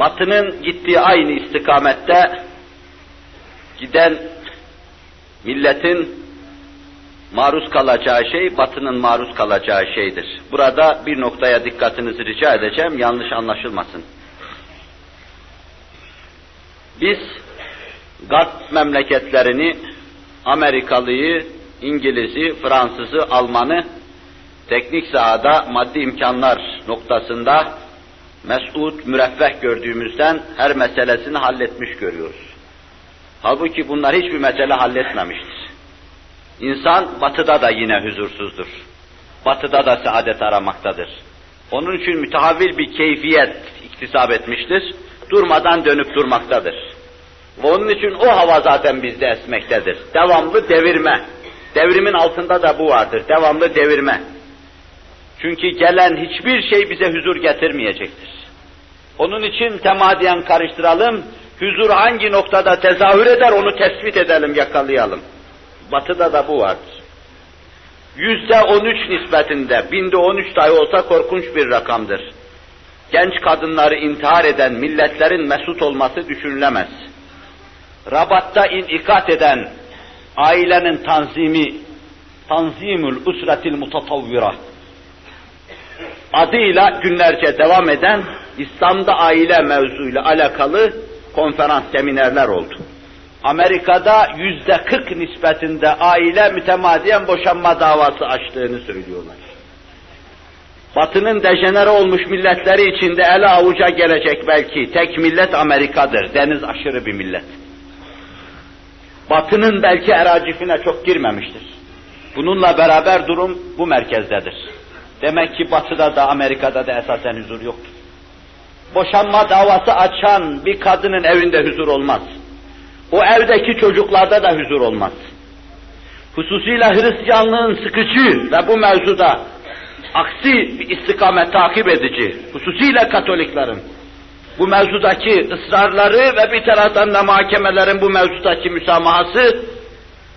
Batı'nın gittiği aynı istikamette giden milletin maruz kalacağı şey, Batı'nın maruz kalacağı şeydir. Burada bir noktaya dikkatinizi rica edeceğim, yanlış anlaşılmasın. Biz Garp memleketlerini, Amerikalıyı, İngiliz'i, Fransız'ı, Alman'ı teknik sahada, maddi imkanlar noktasında mes'ud, müreffeh gördüğümüzden her meselesini halletmiş görüyoruz. Halbuki bunlar hiçbir mesele halletmemiştir. İnsan batıda da yine huzursuzdur. Batıda da saadet aramaktadır. Onun için mütehavvil bir keyfiyet iktisap etmiştir. Durmadan dönüp durmaktadır. Ve onun için o hava zaten bizde esmektedir. Devamlı devirme. Devrimin altında da bu vardır. Devamlı devirme. Çünkü gelen hiçbir şey bize huzur getirmeyecektir. Onun için temadiyen karıştıralım. Huzur hangi noktada tezahür eder onu tespit edelim, yakalayalım. Batı'da da bu vardır. %13 nispetinde, binde 13 dahi olsa korkunç bir rakamdır. Genç kadınları intihar eden milletlerin mesut olması düşünülemez. Rabat'ta inikat eden ailenin tanzimi, Tanzimül Usretil Mutatavvira adıyla günlerce devam eden İslam'da aile mevzuyla alakalı konferans, seminerler oldu. Amerika'da %40 nispetinde aile mütemadiyen boşanma davası açtığını söylüyorlar. Batı'nın dejenere olmuş milletleri içinde ele avuca gelecek belki tek millet Amerika'dır. Deniz aşırı bir millet. Batı'nın belki eracifine çok girmemiştir. Bununla beraber durum bu merkezdedir. Demek ki Batı'da da Amerika'da da esasen huzur yoktur. Boşanma davası açan bir kadının evinde huzur olmaz. O evdeki çocuklarda da huzur olmaz. Hususuyla Hristiyanlığın sıkıcı ve bu mevzuda aksi bir istikamet takip edici, hususuyla Katoliklerin bu mevzudaki ısrarları ve bir taraftan da mahkemelerin bu mevzudaki müsamahası,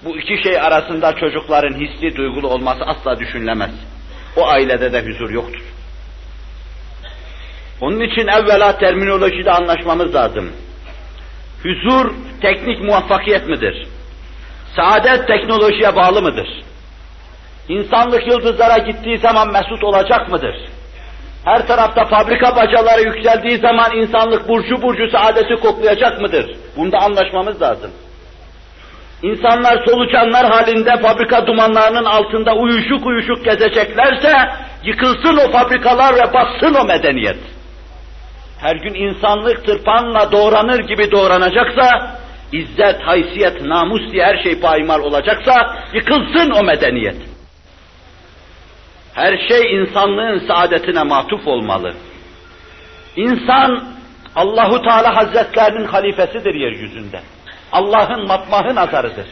bu iki şey arasında çocukların hissi, duygulu olması asla düşünülemez. O ailede de huzur yoktur. Onun için evvela terminolojide anlaşmamız lazım. Huzur teknik muvaffakiyet midir? Saadet teknolojiye bağlı mıdır? İnsanlık yıldızlara gittiği zaman mesut olacak mıdır? Her tarafta fabrika bacaları yükseldiği zaman insanlık burcu burcu saadeti koklayacak mıdır? Bunda anlaşmamız lazım. İnsanlar solucanlar halinde fabrika dumanlarının altında uyuşuk uyuşuk gezeceklerse yıkılsın o fabrikalar ve bassın o medeniyet. Her gün insanlık tırpanla doğranır gibi doğranacaksa, izzet, haysiyet, namus diye her şey paymal olacaksa yıkılsın o medeniyet. Her şey insanlığın saadetine matuf olmalı. İnsan Allahu Teala Hazretlerinin halifesidir yeryüzünde. Allah'ın matmahı nazarıdır.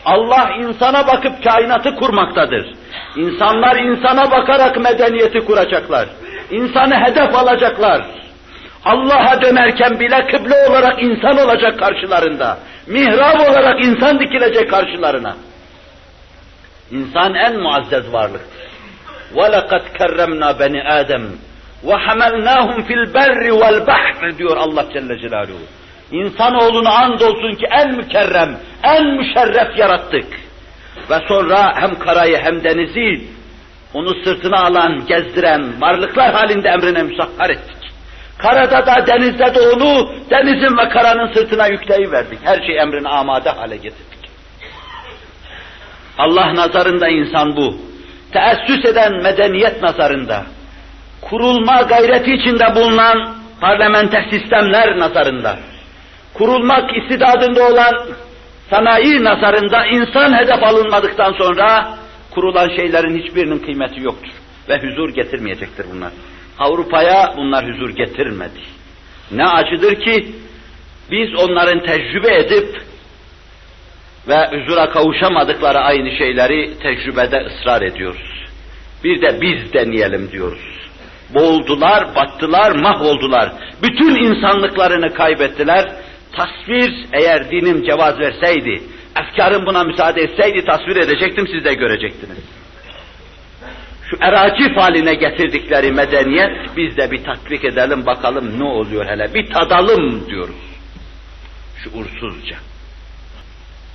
Allah insana bakıp kainatı kurmaktadır. İnsanlar insana bakarak medeniyeti kuracaklar. İnsanı hedef alacaklar. Allah'a dönerken bile kıble olarak insan olacak karşılarında. Mihrab olarak insan dikilecek karşılarına. İnsan en muazzez varlıktır. وَلَقَدْ كَرَّمْنَا بَنِي آدَمْ وَحَمَلْنَاهُمْ فِي الْبَرِّ وَالْبَحْرِ diyor Allah Celle Celaluhu. İnsanoğlunu andolsun ki en mükerrem, en müşerref yarattık. Ve sonra hem karayı hem denizi onu sırtına alan, gezdiren varlıklar halinde emrine müsahhar ettik. Karada da denizde de onu denizin ve karanın sırtına yükleyiverdik. Her şey emrine amade hale getirdik. Allah nazarında insan bu. Teessüs eden medeniyet nazarında, kurulma gayreti içinde bulunan parlamenter sistemler nazarında, kurulmak istidadında olan sanayi nazarında insan hedef alınmadıktan sonra kurulan şeylerin hiçbirinin kıymeti yoktur ve huzur getirmeyecektir bunlar. Avrupa'ya bunlar huzur getirmedi. Ne acıdır ki biz onların tecrübe edip ve huzura kavuşamadıkları aynı şeyleri tecrübede ısrar ediyoruz. Bir de biz deneyelim diyoruz. Boğuldular, battılar, mahvoldular. Bütün insanlıklarını kaybettiler. Tasvir eğer dinim cevaz verseydi, efkarım buna müsaade etseydi tasvir edecektim, siz de görecektiniz. şu eracif haline getirdikleri medeniyet, biz de bir tatbik edelim bakalım ne oluyor hele, bir tadalım diyoruz. Şuursuzca.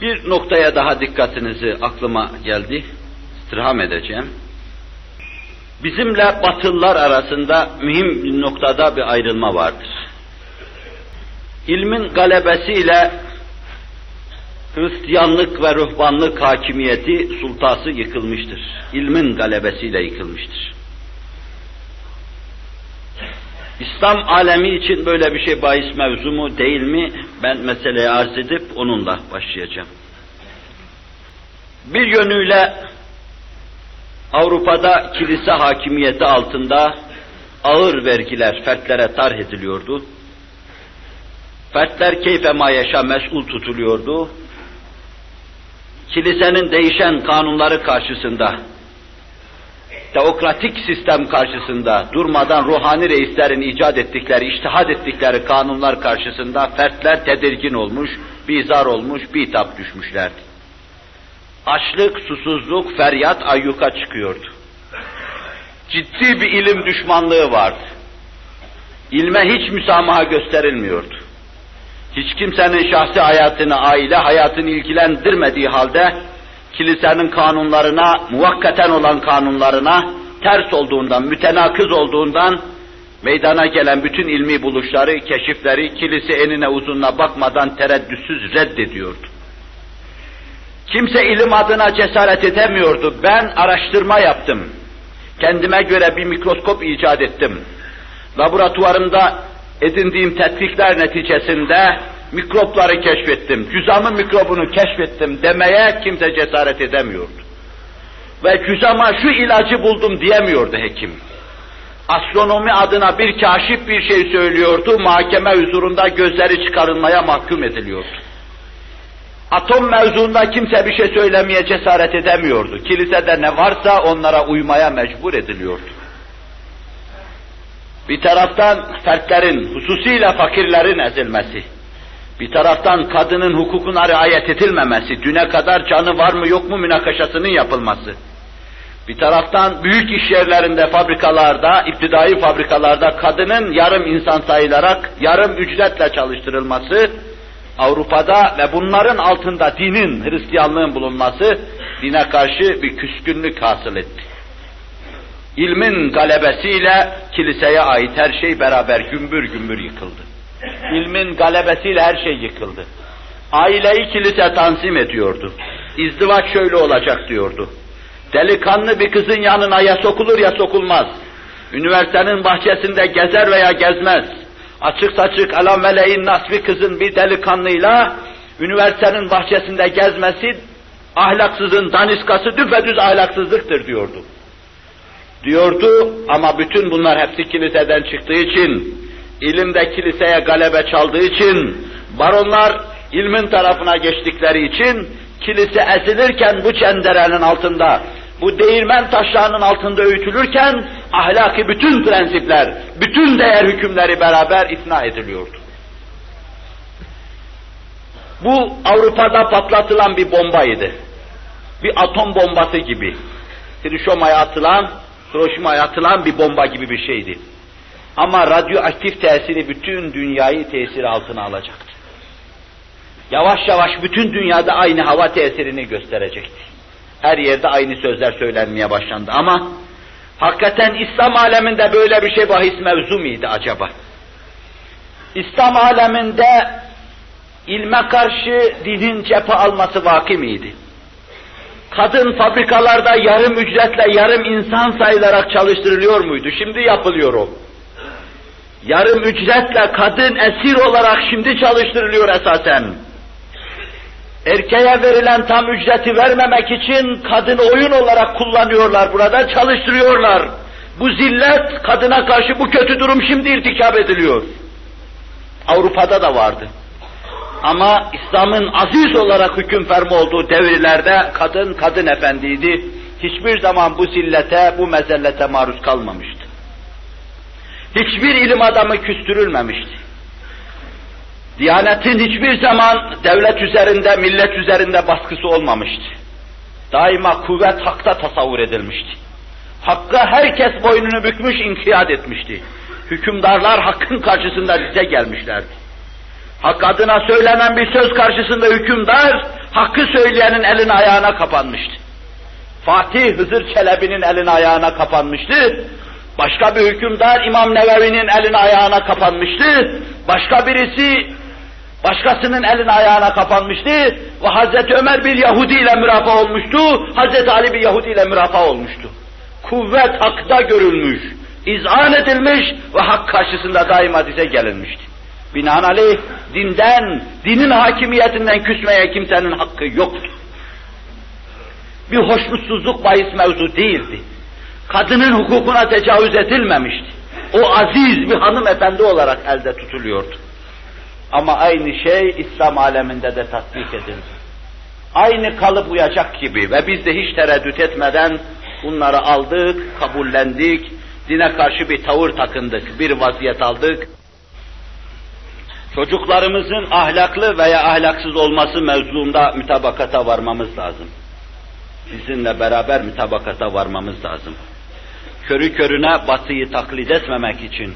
Bir noktaya daha dikkatinizi aklıma geldi, istirham edeceğim. Bizimle Batılılar arasında mühim bir noktada bir ayrılma vardır. İlmin galebesiyle Hristiyanlık ve ruhbanlık hakimiyeti, sultası yıkılmıştır. İlmin galebesiyle yıkılmıştır. İslam alemi için böyle bir şey bahis mevzu mu değil mi? Ben meseleyi arz edip onunla başlayacağım. Bir yönüyle Avrupa'da kilise hakimiyeti altında ağır vergiler fertlere tarh ediliyordu. Fertler keyfe mayeşa mesul tutuluyordu. Kilisenin değişen kanunları karşısında, teokratik sistem karşısında, durmadan ruhani reislerin icat ettikleri, içtihad ettikleri kanunlar karşısında fertler tedirgin olmuş, bizar olmuş, bitap düşmüşlerdi. Açlık, susuzluk, feryat ayyuka çıkıyordu. Ciddi bir ilim düşmanlığı vardı. İlme hiç müsamaha gösterilmiyordu. Hiç kimsenin şahsi hayatını, aile hayatını ilgilendirmediği halde, kilisenin kanunlarına, muvakkaten olan kanunlarına ters olduğundan, mütenakız olduğundan, meydana gelen bütün ilmi buluşları, keşifleri kilise enine uzununa bakmadan tereddütsüz reddediyordu. Kimse ilim adına cesaret edemiyordu. Ben araştırma yaptım. Kendime göre bir mikroskop icat ettim. Laboratuvarımda edindiğim tetkikler neticesinde mikropları keşfettim. Cüzamın mikrobunu keşfettim demeye kimse cesaret edemiyordu. Ve cüzama şu ilacı buldum diyemiyordu hekim. Astronomi adına bir kaşif bir şey söylüyordu, mahkeme huzurunda gözleri çıkarılmaya mahkum ediliyordu. Atom mevzuunda kimse bir şey söylemeye cesaret edemiyordu. Kilisede ne varsa onlara uymaya mecbur ediliyordu. Bir taraftan fertlerin, hususiyle fakirlerin ezilmesi, bir taraftan kadının hukukuna riayet edilmemesi, düne kadar canı var mı yok mu münakaşasının yapılması, bir taraftan büyük iş yerlerinde, fabrikalarda, iptidai fabrikalarda kadının yarım insan sayılarak yarım ücretle çalıştırılması, Avrupa'da ve bunların altında dinin, Hristiyanlığın bulunması, dine karşı bir küskünlük hasıl etti. İlmin galebesiyle kiliseye ait her şey beraber gümbür gümbür yıkıldı. İlmin galebesiyle her şey yıkıldı. Aileyi kilise tanzim ediyordu. İzdivaç şöyle olacak diyordu. Delikanlı bir kızın yanına ya sokulur ya sokulmaz. Üniversitenin bahçesinde gezer veya gezmez. Açık saçık ala meleğin nas bir kızın bir delikanlıyla üniversitenin bahçesinde gezmesi ahlaksızın daniskası düpedüz ahlaksızlıktır diyordu. Diyordu ama bütün bunlar hepsi kiliseden çıktığı için, ilimde kiliseye galebe çaldığı için, baronlar ilmin tarafına geçtikleri için, kilise ezilirken bu cenderenin altında, bu değirmen taşlarının altında öğütülürken, ahlaki bütün prensipler, bütün değer hükümleri beraber ifna ediliyordu. Bu Avrupa'da patlatılan bir bombaydı. Bir atom bombası gibi. Hiroşima'ya atılan bir bomba gibi bir şeydi. Ama radyoaktif tesiri bütün dünyayı tesir altına alacaktı. Yavaş yavaş bütün dünyada aynı hava tesirini gösterecekti. Her yerde aynı sözler söylenmeye başlandı ama hakikaten İslam aleminde böyle bir şey bahis mevzu muydu acaba? İslam aleminde ilme karşı dinin cephe alması vaki miydi? Kadın fabrikalarda yarım ücretle yarım insan sayılarak çalıştırılıyor muydu? Şimdi yapılıyor o. Yarım ücretle kadın esir olarak şimdi çalıştırılıyor esasen. Erkeğe verilen tam ücreti vermemek için kadını oyun olarak kullanıyorlar burada, çalıştırıyorlar. Bu zillet, kadına karşı bu kötü durum şimdi irtikap ediliyor. Avrupa'da da vardı. Ama İslam'ın aziz olarak hüküm fermi olduğu devirlerde kadın efendiydi. Hiçbir zaman bu zillete, bu mezellete maruz kalmamıştı. Hiçbir ilim adamı küstürülmemişti. Diyanetin hiçbir zaman devlet üzerinde, millet üzerinde baskısı olmamıştı. Daima kuvvet hakta tasavvur edilmişti. Hakka herkes boynunu bükmüş, inkiyat etmişti. Hükümdarlar hakkın karşısında dize gelmişlerdi. Hak adına söylenen bir söz karşısında hükümdar, hakkı söyleyenin elini ayağına kapanmıştı. Fatih Hızır Çelebi'nin elini ayağına kapanmıştı. Başka bir hükümdar İmam Nevevi'nin elini ayağına kapanmıştı. Başka birisi başkasının elini ayağına kapanmıştı ve Hazreti Ömer bir Yahudi ile mürafaa olmuştu, Hazreti Ali bir Yahudi ile mürafaa olmuştu. Kuvvet hakta görülmüş, izan edilmiş ve hak karşısında daima dize gelinmişti. Binaenaleyh dinin hakimiyetinden küsmeye kimsenin hakkı yoktu. Bir hoşnutsuzluk bahis mevzu değildi. Kadının hukukuna tecavüz edilmemişti. O aziz bir hanımefendi olarak elde tutuluyordu. Ama aynı şey İslam aleminde de tatbik edildi. Aynı kalıp uyacak gibi ve biz de hiç tereddüt etmeden bunları aldık, kabullendik, dine karşı bir tavır takındık, bir vaziyet aldık. Çocuklarımızın ahlaklı veya ahlaksız olması mevzuunda mütabakata varmamız lazım. Sizinle beraber mütabakata varmamız lazım. Körü körüne Batı'yı taklit etmemek için,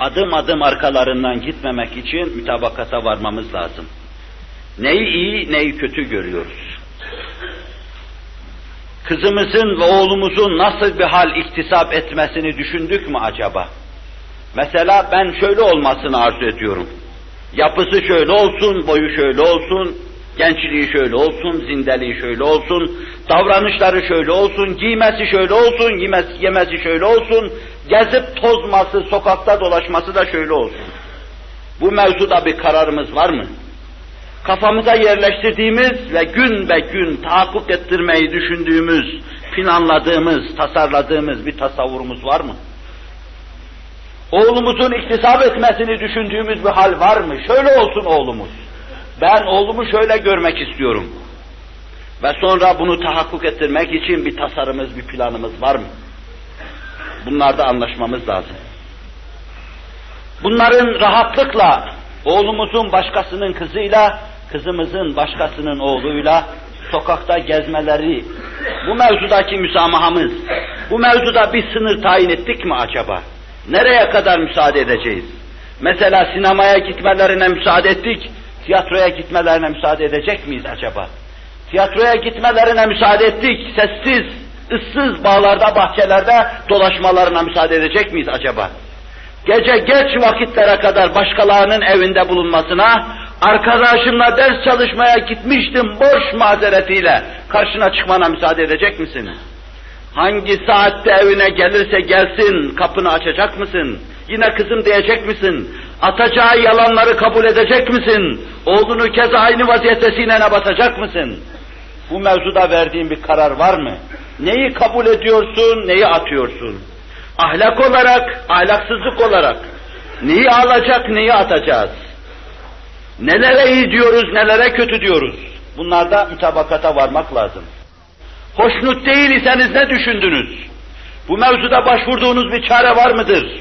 adım adım arkalarından gitmemek için mütabakata varmamız lazım. Neyi iyi, neyi kötü görüyoruz. Kızımızın ve oğlumuzun nasıl bir hal iktisap etmesini düşündük mü acaba? Mesela ben şöyle olmasını arzu ediyorum. Yapısı şöyle olsun, boyu şöyle olsun, gençliği şöyle olsun, zindeliği şöyle olsun, davranışları şöyle olsun, giymesi şöyle olsun, yemesi şöyle olsun, gezip tozması, sokakta dolaşması da şöyle olsun. Bu mevzuda bir kararımız var mı? Kafamıza yerleştirdiğimiz ve gün be gün tahakkuk ettirmeyi düşündüğümüz, planladığımız, tasarladığımız bir tasavvurumuz var mı? Oğlumuzun iktisap etmesini düşündüğümüz bir hal var mı? Şöyle olsun oğlumuz. Ben oğlumu şöyle görmek istiyorum. Ve sonra bunu tahakkuk ettirmek için bir tasarımız, bir planımız var mı? Bunlarda anlaşmamız lazım. Bunların rahatlıkla oğlumuzun başkasının kızıyla, kızımızın başkasının oğluyla sokakta gezmeleri, bu mevzudaki müsamahamız, bu mevzuda bir sınır tayin ettik mi acaba? Nereye kadar müsaade edeceğiz? Mesela sinemaya gitmelerine müsaade ettik, tiyatroya gitmelerine müsaade edecek miyiz acaba? Tiyatroya gitmelerine müsaade ettik, sessiz, ıssız bağlarda, bahçelerde dolaşmalarına müsaade edecek miyiz acaba? Gece geç vakitlere kadar başkalarının evinde bulunmasına, arkadaşımla ders çalışmaya gitmiştim boş mazeretiyle karşına çıkmana müsaade edecek misin? Hangi saatte evine gelirse gelsin, kapını açacak mısın? Yine kızım diyecek misin? Atacağı yalanları kabul edecek misin? Oğlunu keza aynı vaziyette sinene basacak mısın? Bu mevzuda verdiğin bir karar var mı? Neyi kabul ediyorsun, neyi atıyorsun? Ahlak olarak, ahlaksızlık olarak neyi alacak, neyi atacağız? Nelere iyi diyoruz, nelere kötü diyoruz? Bunlarda mütabakata varmak lazım. Hoşnut değil iseniz ne düşündünüz? Bu mevzuda başvurduğunuz bir çare var mıdır?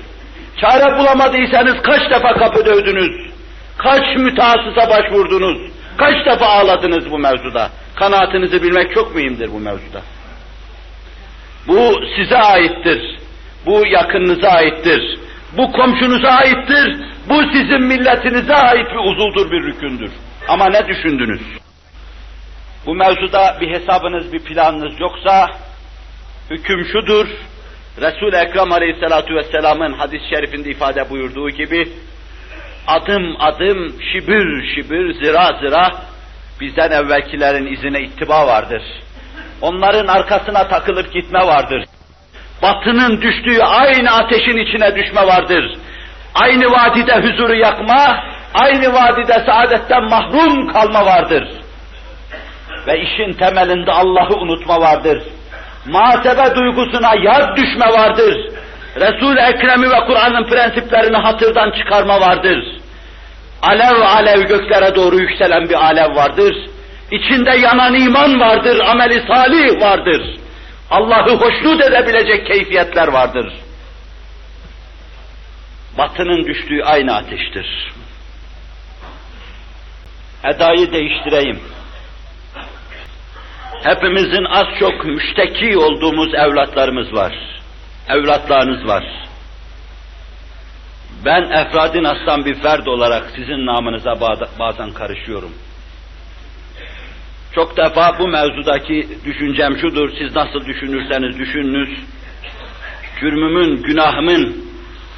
Çare bulamadıysanız kaç defa kapı dövdünüz? Kaç mütehassısa başvurdunuz? Kaç defa ağladınız bu mevzuda? Kanaatinizi bilmek çok mühimdir bu mevzuda. Bu size aittir. Bu yakınınıza aittir. Bu komşunuza aittir. Bu sizin milletinize ait bir uzuldur, bir rükündür. Ama ne düşündünüz? Bu mevzuda bir hesabınız, bir planınız yoksa, hüküm şudur, Resul-i Ekrem Aleyhisselatü Vesselam'ın hadis-i şerifinde ifade buyurduğu gibi, adım adım, şibir şibir, zira zira, bizden evvelkilerin izine ittiba vardır. Onların arkasına takılıp gitme vardır. Batının düştüğü aynı ateşin içine düşme vardır. Aynı vadide huzuru yakma, aynı vadide saadetten mahrum kalma vardır. Ve işin temelinde Allah'ı unutma vardır. Muhasebe duygusuna yad düşme vardır. Resul-i Ekrem'i ve Kur'an'ın prensiplerini hatırdan çıkarma vardır. Alev alev göklere doğru yükselen bir alev vardır. İçinde yanan iman vardır, ameli salih vardır. Allah'ı hoşnut edebilecek keyfiyetler vardır. Batının düştüğü aynı ateştir. Edayı değiştireyim. Hepimizin az çok müşteki olduğumuz evlatlarımız var. evlatlarınız var. Ben efradin aslan bir ferd olarak sizin namınıza bazen karışıyorum. Çok defa bu mevzudaki düşüncem şudur, siz nasıl düşünürseniz düşününüz, cürmümün, günahımın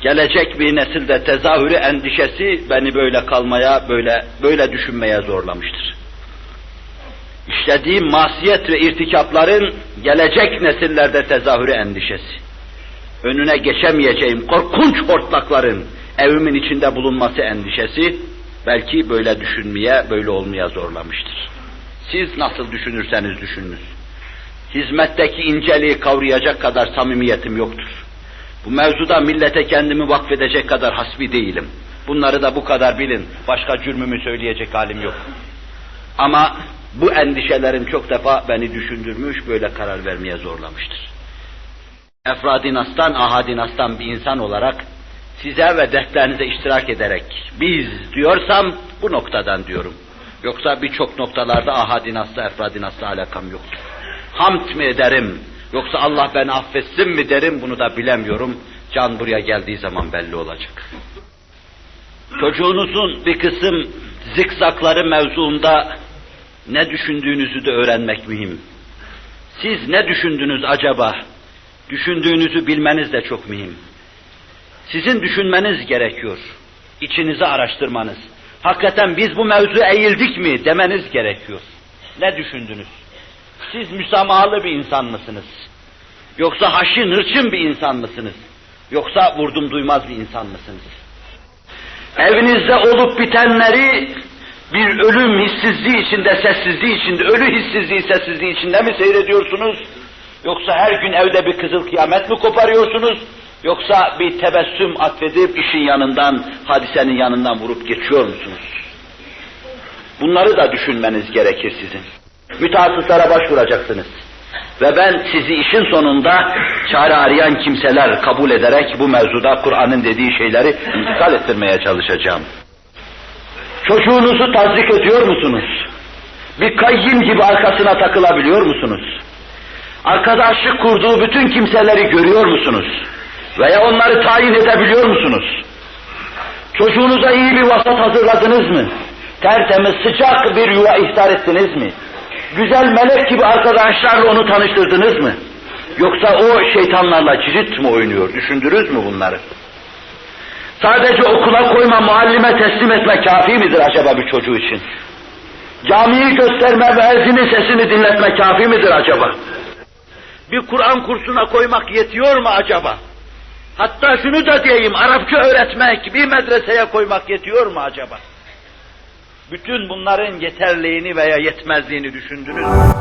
gelecek bir nesilde tezahürü endişesi beni böyle kalmaya, böyle düşünmeye zorlamıştır. İşlediğim masiyet ve irtikapların gelecek nesillerde tezahürü endişesi, önüne geçemeyeceğim korkunç hortlakların evimin içinde bulunması endişesi, belki böyle düşünmeye, böyle olmaya zorlamıştır. Siz nasıl düşünürseniz düşününüz. Hizmetteki inceliği kavrayacak kadar samimiyetim yoktur. Bu mevzuda millete kendimi vakfedecek kadar hasbi değilim. Bunları da bu kadar bilin, başka cürmümü söyleyecek halim yok. Ama bu endişelerim çok defa beni düşündürmüş, böyle karar vermeye zorlamıştır. Efradi nas'tan, ahadi nas'tan bir insan olarak size ve dertlerinize iştirak ederek biz diyorsam bu noktadan diyorum. Yoksa birçok noktalarda ahadi nas'la, efradi nas'la alakam yoktur. Hamd mi ederim, yoksa Allah beni affetsin mi derim, bunu da bilemiyorum. Can buraya geldiği zaman belli olacak. Çocuğunuzun bir kısım zikzakları mevzuunda ne düşündüğünüzü de öğrenmek mühim. Siz ne düşündünüz acaba? Düşündüğünüzü bilmeniz de çok mühim. Sizin düşünmeniz gerekiyor. İçinizi araştırmanız. Hakikaten biz bu mevzuya eğildik mi demeniz gerekiyor. Ne düşündünüz? Siz müsamahalı bir insan mısınız? Yoksa haşin, hırçın bir insan mısınız? Yoksa vurdum duymaz bir insan mısınız? Evinizde olup bitenleri bir ölüm hissizliği içinde, sessizliği içinde, ölü hissizliği, sessizliği içinde mi seyrediyorsunuz? Yoksa her gün evde bir kızıl kıyamet mi koparıyorsunuz? Yoksa bir tebessüm atfedip işin yanından, hadisenin yanından vurup geçiyor musunuz? Bunları da düşünmeniz gerekir sizin. Mütehassıslara başvuracaksınız. Ve ben sizi işin sonunda çare arayan kimseler kabul ederek bu mevzuda Kur'an'ın dediği şeyleri intikal ettirmeye çalışacağım. Çocuğunuzu tasdik ediyor musunuz? Bir kayyim gibi arkasına takılabiliyor musunuz? Arkadaşlık kurduğu bütün kimseleri görüyor musunuz? Veya onları tayin edebiliyor musunuz? Çocuğunuza iyi bir vasat hazırladınız mı? Tertemiz, sıcak bir yuva ihtar ettiniz mi? Güzel melek gibi arkadaşlarla onu tanıştırdınız mı? Yoksa o şeytanlarla cirit mi oynuyor? Düşündünüz mü bunları? Sadece okula koyma, muallime teslim etme kafi midir acaba bir çocuğu için? Camiyi gösterme, müezzinin sesini dinletme kafi midir acaba? Bir Kur'an kursuna koymak yetiyor mu acaba? Hatta şunu da diyeyim, Arapça öğretmek, bir medreseye koymak yetiyor mu acaba? Bütün bunların yeterliğini veya yetmezliğini düşündünüz mü?